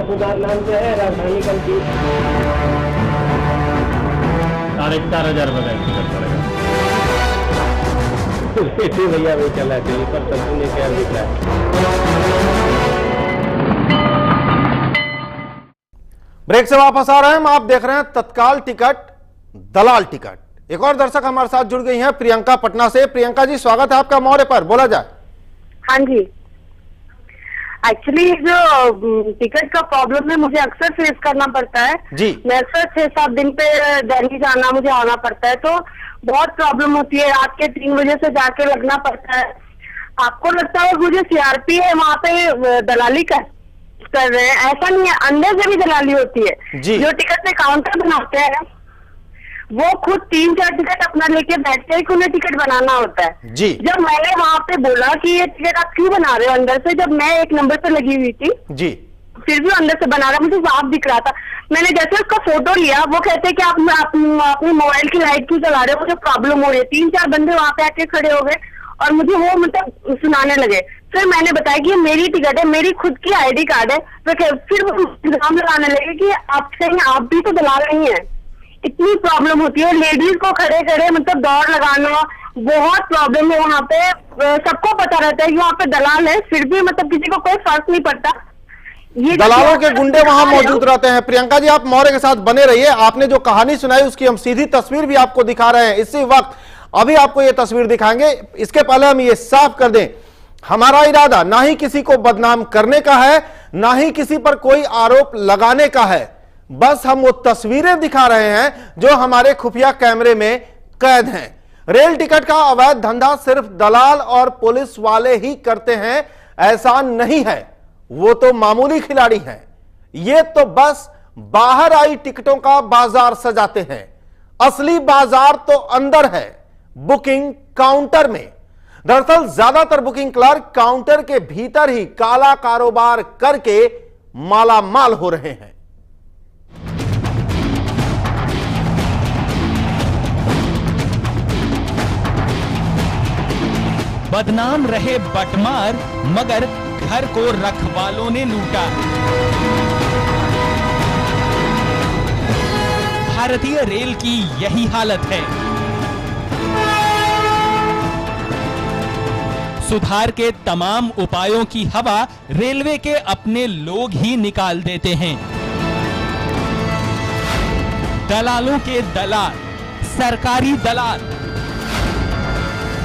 सुधार नाम से है, राजधानी कल की 4,500 रुपये का टिकट पड़ेगा। भैया वही चला चाहिए पर सबने क्या दिख रहा है। ब्रेक से वापस आ रहे हैं हम। आप देख रहे हैं तत्काल टिकट, दलाल टिकट। एक और दर्शक हमारे साथ जुड़ गई हैं, प्रियंका पटना से। प्रियंका जी, स्वागत है आपका मौर्य पर, बोला जाए। हाँ जी, एक्चुअली जो टिकट का प्रॉब्लम है मुझे अक्सर फेस करना पड़ता है जी। मैं अक्सर 6-7 दिन पे दिल्ली जाना मुझे आना पड़ता है, तो बहुत प्रॉब्लम होती है। रात के 3 बजे से जाके लगना पड़ता है। आपको लगता है मुझे सीआरपी है वहाँ पे दलाली कर रहे हैं, ऐसा नहीं है, अंदर से भी दलाली होती है। जो टिकट पे काउंटर बनाते हैं वो खुद 3-4 टिकट अपना लेके बैठते हैं कि उन्हें टिकट बनाना होता है जी। जब मैंने वहाँ पे बोला कि ये टिकट आप क्यों बना रहे हो अंदर से, जब मैं एक नंबर पे लगी हुई थी जी, फिर भी अंदर से बना रहा, मुझे साफ दिख रहा था। मैंने जैसे उसका फोटो लिया, वो कहते हैं कि आप अपनी मोबाइल की लाइट क्यों चला रहे हो, मुझे प्रॉब्लम हो रही है। 3-4 बंदे वहाँ पे आके खड़े हो गए और मुझे वो मतलब सुनाने लगे। फिर मैंने बताया कि ये मेरी टिकट है, मेरी खुद की आईडी कार्ड है। फिर वो इल्जाम लगाने लगे कि आप कहीं आप भी तो दलाल नहीं है। इतनी प्रॉब्लम होती है, लेडीज को खड़े खड़े मतलब दौड़ लगाना, बहुत प्रॉब्लम है वहाँ पे। सबको पता रहता है कि वहाँ पे दलाल है, फिर भी मतलब किसी को कोई फर्क नहीं पड़ता। ये दलालों के गुंडे वहां मौजूद रहते हैं। प्रियंका जी, आप मौर्य के साथ बने रहिए। आपने जो कहानी सुनाई उसकी हम सीधी तस्वीर भी आपको दिखा रहे हैं इसी वक्त। अभी आपको यह तस्वीर दिखाएंगे। इसके पहले हम ये साफ कर दें, हमारा इरादा ना ही किसी को बदनाम करने का है, ना ही किसी पर कोई आरोप लगाने का है। बस हम वो तस्वीरें दिखा रहे हैं जो हमारे खुफिया कैमरे में कैद हैं। रेल टिकट का अवैध धंधा सिर्फ दलाल और पुलिस वाले ही करते हैं ऐसा नहीं है, वो तो मामूली खिलाड़ी हैं। ये तो बस बाहर आई टिकटों का बाजार सजाते हैं। असली बाजार तो अंदर है, बुकिंग काउंटर में। दरअसल ज्यादातर बुकिंग क्लर्क काउंटर के भीतर ही काला कारोबार करके मालामाल हो रहे हैं। बदनाम रहे बटमार, मगर घर को रखवालों ने लूटा। भारतीय रेल की यही हालत है। सुधार के तमाम उपायों की हवा रेलवे के अपने लोग ही निकाल देते हैं। दलालों के दलाल, सरकारी दलाल,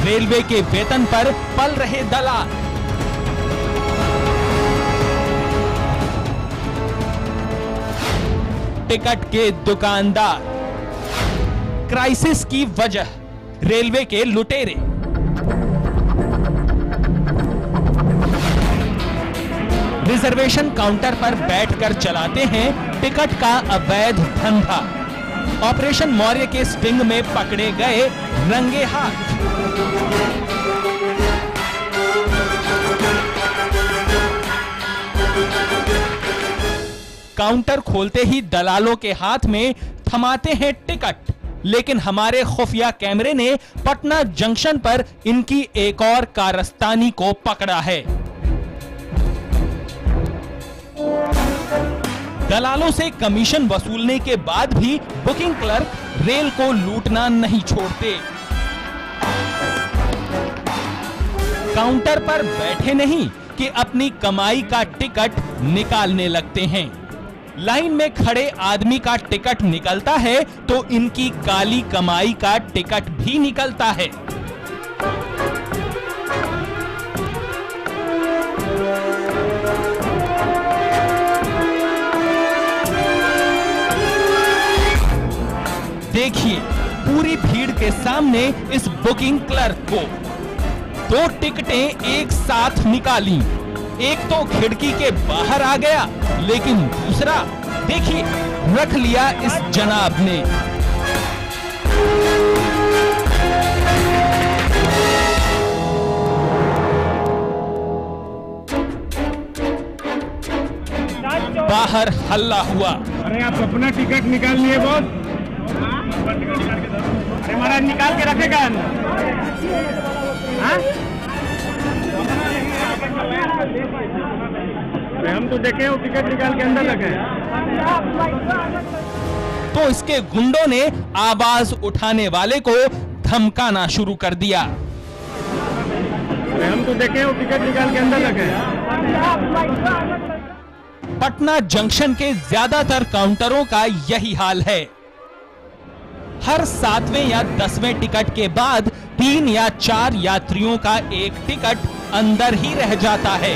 रेलवे के वेतन पर पल रहे दलाल। टिकट के दुकानदार, क्राइसिस की वजह रेलवे के लुटेरे। रिजर्वेशन काउंटर पर बैठकर चलाते हैं टिकट का अवैध धंधा। ऑपरेशन मौर्य के स्टिंग में पकड़े गए रंगे हाथ। काउंटर खोलते ही दलालों के हाथ में थमाते हैं टिकट, लेकिन हमारे खुफिया कैमरे ने पटना जंक्शन पर इनकी एक और कारस्तानी को पकड़ा है। दलालों से कमीशन वसूलने के बाद भी बुकिंग क्लर्क रेल को लूटना नहीं छोड़ते। काउंटर पर बैठे नहीं कि अपनी कमाई का टिकट निकालने लगते हैं। लाइन में खड़े आदमी का टिकट निकलता है तो इनकी काली कमाई का टिकट भी निकलता है। देखिए पूरी भीड़ के सामने इस बुकिंग क्लर्क को 2 टिकटें एक साथ निकाली। एक तो खिड़की के बाहर आ गया, लेकिन दूसरा देखिए रख लिया इस जनाब ने। बाहर हल्ला हुआ। अरे आप अपना टिकट निकाल लिए बॉस। अरे महाराज निकाल के रखेगा अरे हम तो देखे वो टिकट निकाल के अंदर लगे। तो इसके गुंडों ने आवाज उठाने वाले को धमकाना शुरू कर दिया। अरे हम तो देखे वो टिकट निकाल के अंदर लगे। पटना जंक्शन के ज्यादातर काउंटरों का यही हाल है। हर 7वें या 10वें टिकट के बाद 3 या 4 यात्रियों का एक टिकट अंदर ही रह जाता है।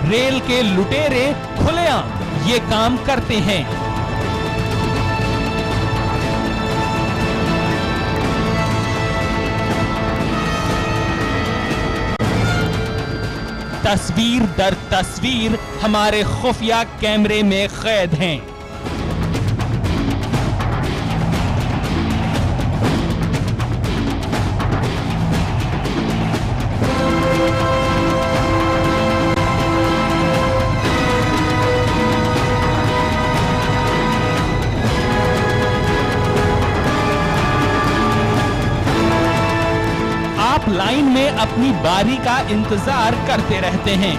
रेल के लुटेरे खुलेआम ये काम करते हैं। तस्वीर दर तस्वीर हमारे खुफिया कैमरे में कैद हैं। लाइन में अपनी बारी का इंतजार करते रहते हैं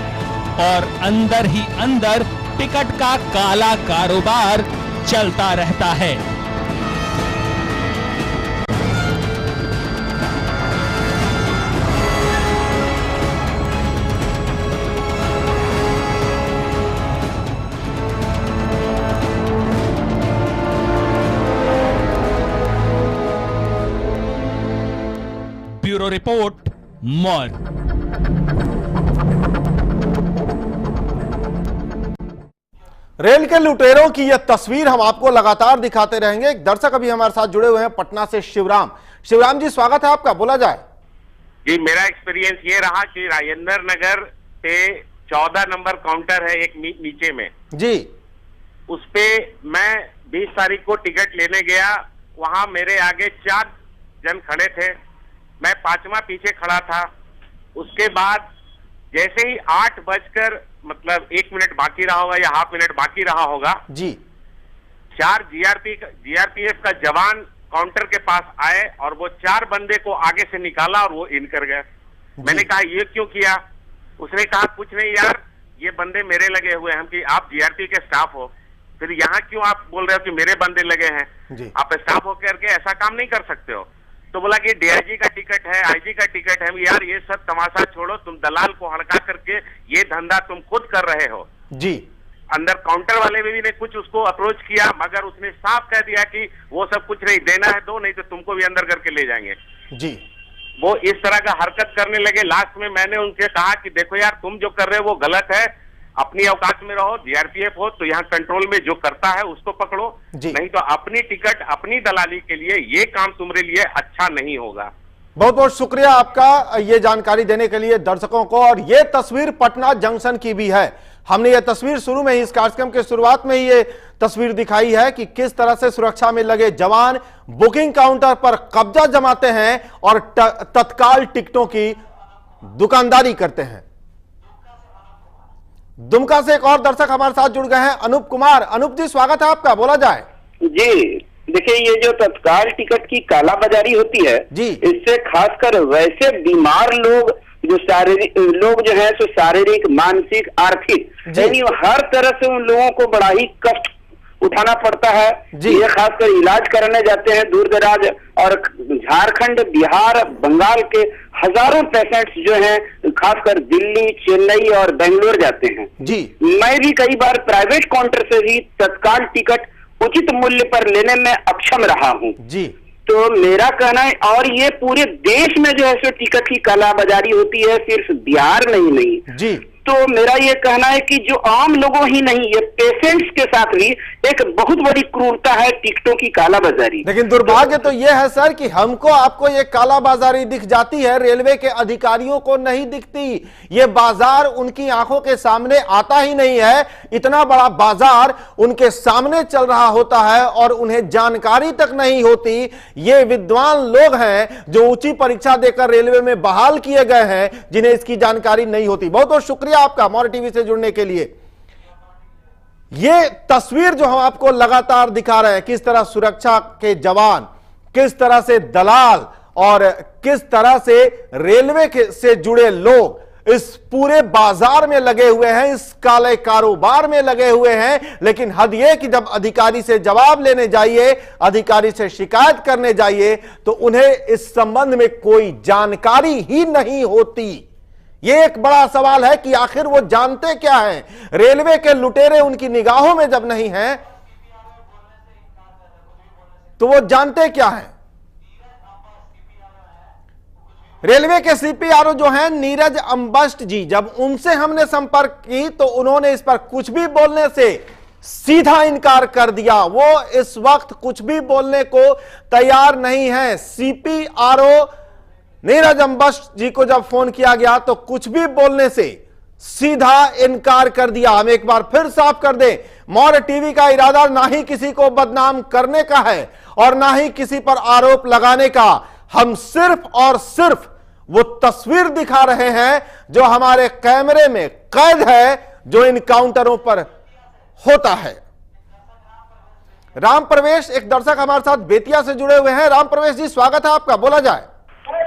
और अंदर ही अंदर टिकट का काला कारोबार चलता रहता है। ब्यूरो रिपोर्ट मौर। रेल के लुटेरों की यह तस्वीर हम आपको लगातार दिखाते रहेंगे। एक दर्शक अभी हमारे साथ जुड़े हुए हैं पटना से, शिवराम। शिवराम जी, स्वागत है आपका, बोला जाए। जी, मेरा एक्सपीरियंस ये रहा कि राजेंद्र नगर पे 14 नंबर काउंटर है एक नीचे में जी, उस पे मैं 20 तारीख को टिकट लेने गया। वहां मेरे आगे 4 जन खड़े थे, मैं 5वां पीछे खड़ा था। उसके बाद जैसे ही 8 बजकर मतलब 1 मिनट बाकी रहा होगा या हाफ मिनट बाकी रहा होगा जी, 4 जीआरपीएफ का जवान काउंटर के पास आए और वो 4 बंदे को आगे से निकाला और वो इन कर गए। मैंने कहा ये क्यों किया? उसने कहा कुछ नहीं यार, ये बंदे मेरे लगे हुए हैं। हम कि आप जीआरपी के स्टाफ हो, फिर यहाँ क्यों आप बोल रहे हो कि मेरे बंदे लगे हैं? आप स्टाफ होकर के ऐसा काम नहीं कर सकते हो। तो बोला कि डीआईजी का टिकट है, आईजी का टिकट है। यार ये सब तमाशा छोड़ो, तुम दलाल को हड़का करके ये धंधा तुम खुद कर रहे हो जी। अंदर काउंटर वाले भी ने कुछ उसको अप्रोच किया, मगर उसने साफ कह दिया कि वो सब कुछ नहीं, देना है दो, नहीं तो तुमको भी अंदर करके ले जाएंगे जी। वो इस तरह का हरकत करने लगे। लास्ट में मैंने उनसे कहा कि देखो यार, तुम जो कर रहे हो वो गलत है, अपनी अवकाश में रहो। जीआरपीएफ हो तो यहाँ कंट्रोल में जो करता है उसको पकड़ो, नहीं तो अपनी टिकट अपनी दलाली के लिए ये काम तुम्हारे लिए अच्छा नहीं होगा। बहुत बहुत शुक्रिया आपका ये जानकारी देने के लिए दर्शकों को। और ये तस्वीर पटना जंक्शन की भी है। हमने ये तस्वीर शुरू में ही, इस कार्यक्रम के शुरुआत में ही ये तस्वीर दिखाई है कि किस तरह से सुरक्षा में लगे जवान बुकिंग काउंटर पर कब्जा जमाते हैं और तत्काल टिकटों की दुकानदारी करते हैं। दुमका से एक और दर्शक हमारे साथ जुड़ गए हैं, अनूप कुमार। अनूप जी, स्वागत है आपका, बोला जाए। जी देखिए, ये जो तत्काल टिकट की कालाबाजारी होती है जी, इससे खासकर वैसे बीमार लोग जो है सो शारीरिक, मानसिक, आर्थिक, यानी हर तरह से उन लोगों को बड़ा ही कष्ट उठाना पड़ता है। ये खासकर इलाज कराने जाते हैं दूर दराज, और झारखंड, बिहार, बंगाल के हजारों पेशेंट्स जो हैं खासकर दिल्ली, चेन्नई और बेंगलोर जाते हैं जी। मैं भी कई बार प्राइवेट काउंटर से ही तत्काल टिकट उचित मूल्य पर लेने में अक्षम रहा हूं जी। तो मेरा कहना है, और ये पूरे देश में जो है सो टिकट की कालाबाजारी होती है, सिर्फ बिहार नहीं जी, तो मेरा ये कहना है कि जो आम लोगों ही नहीं, ये पेशेंट्स के साथ भी एक बहुत बड़ी क्रूरता है टिकटों की कालाबाजारी। लेकिन दुर्भाग्य तो यह है सर कि हमको आपको ये कालाबाजारी दिख जाती है, रेलवे के अधिकारियों को नहीं दिखती। ये बाजार उनकी आंखों के सामने आता ही नहीं है। इतना बड़ा बाजार उनके सामने चल रहा होता है और उन्हें जानकारी तक नहीं होती। ये विद्वान लोग हैं जो ऊंची परीक्षा देकर रेलवे में बहाल किए गए हैं, जिन्हें इसकी जानकारी नहीं होती। बहुत बहुत शुक्रिया आपका मोर टीवी से जुड़ने के लिए। ये तस्वीर जो हम आपको लगातार दिखा रहे हैं, किस तरह सुरक्षा के जवान, किस तरह से दलाल और किस तरह से रेलवे के से जुड़े लोग इस पूरे बाजार में लगे हुए हैं, इस काले कारोबार में लगे हुए हैं। लेकिन हद यह कि जब अधिकारी से जवाब लेने जाइए, अधिकारी से शिकायत करने जाइए, तो उन्हें इस संबंध में कोई जानकारी ही नहीं होती। यह एक बड़ा सवाल है कि आखिर वो जानते क्या हैं। रेलवे के लुटेरे उनकी निगाहों में जब नहीं हैं, तो वो जानते क्या हैं। रेलवे के सीपीआरओ जो हैं नीरज अंबस्ट जी, जब उनसे हमने संपर्क की तो उन्होंने इस पर कुछ भी बोलने से सीधा इनकार कर दिया। वो इस वक्त कुछ भी बोलने को तैयार नहीं है। सीपीआरओ नीरज अंबस्ट जी को जब फोन किया गया तो कुछ भी बोलने से सीधा इनकार कर दिया। हम एक बार फिर साफ कर दें, मौर्य टीवी का इरादा ना ही किसी को बदनाम करने का है और ना ही किसी पर आरोप लगाने का। हम सिर्फ और सिर्फ वो तस्वीर दिखा रहे हैं जो हमारे कैमरे में कैद है, जो इन काउंटरों पर होता है। राम प्रवेश एक दर्शक हमारे साथ बेतिया से जुड़े हुए हैं। राम प्रवेश जी, स्वागत है आपका, बोला जाए।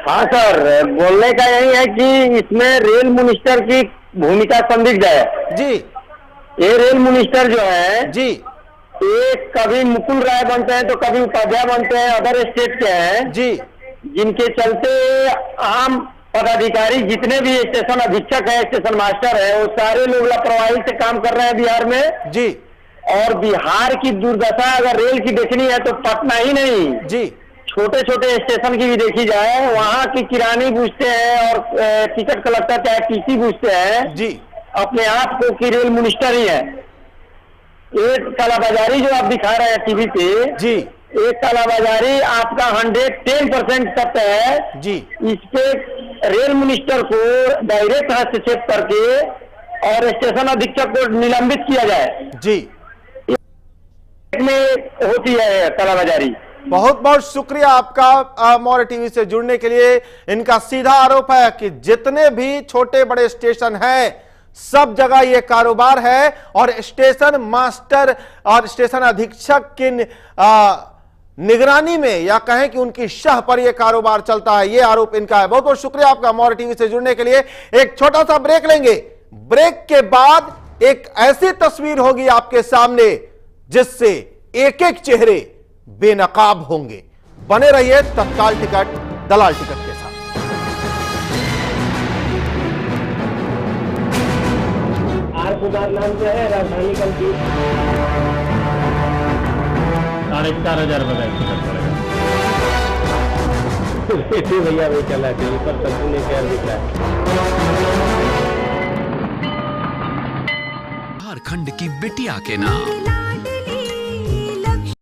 हाँ सर, बोलने का यही है कि इसमें रेल मिनिस्टर की भूमिका संदिग्ध है जी। ये रेल मिनिस्टर जो है जी, एक कभी मुकुल राय बनते हैं तो कभी उपाध्याय बनते हैं, अदर स्टेट के हैं जी, जिनके चलते आम पदाधिकारी जितने भी स्टेशन अधीक्षक है, स्टेशन मास्टर है, वो सारे लोग लापरवाही से काम कर रहे हैं बिहार में जी। और बिहार की दुर्दशा अगर रेल की देखनी है तो पटना ही नहीं जी, छोटे छोटे स्टेशन की भी देखी जाए। वहाँ की किरानी पूछते हैं और टिकट कलेक्टर चाहे टीसी पूछते हैं जी, अपने आप को कि रेल मिनिस्टर ही है। एक कालाबाजारी जो आप दिखा रहे हैं टीवी पे जी, एक कालाबाजारी आपका 110% सत्य है जी। इस पे रेल मिनिस्टर को डायरेक्ट हस्तक्षेप करके और स्टेशन अधीक्षक को निलंबित किया जाए। जी, में होती है कालाबाजारी। बहुत बहुत शुक्रिया आपका मौर्य टीवी से जुड़ने के लिए। इनका सीधा आरोप है कि जितने भी छोटे बड़े स्टेशन हैं, सब जगह ये कारोबार है और स्टेशन मास्टर और स्टेशन अधीक्षक की निगरानी में या कहें कि उनकी शाह पर यह कारोबार चलता है। यह आरोप इनका है। बहुत बहुत शुक्रिया आपका मौर्य टीवी से जुड़ने के लिए। एक छोटा सा ब्रेक लेंगे। ब्रेक के बाद एक ऐसी तस्वीर होगी आपके सामने जिससे एक एक चेहरे बेनकाब होंगे। बने रहिए तत्काल टिकट दलाल टिकट के साथ। आर कुमार नाम जो है राजधानी कल की 4,500 रुपये टिकट पड़ेगा। भैया वही चला है पर तस्वीर ने क्या दिख रहा है। झारखंड की बिटिया के नाम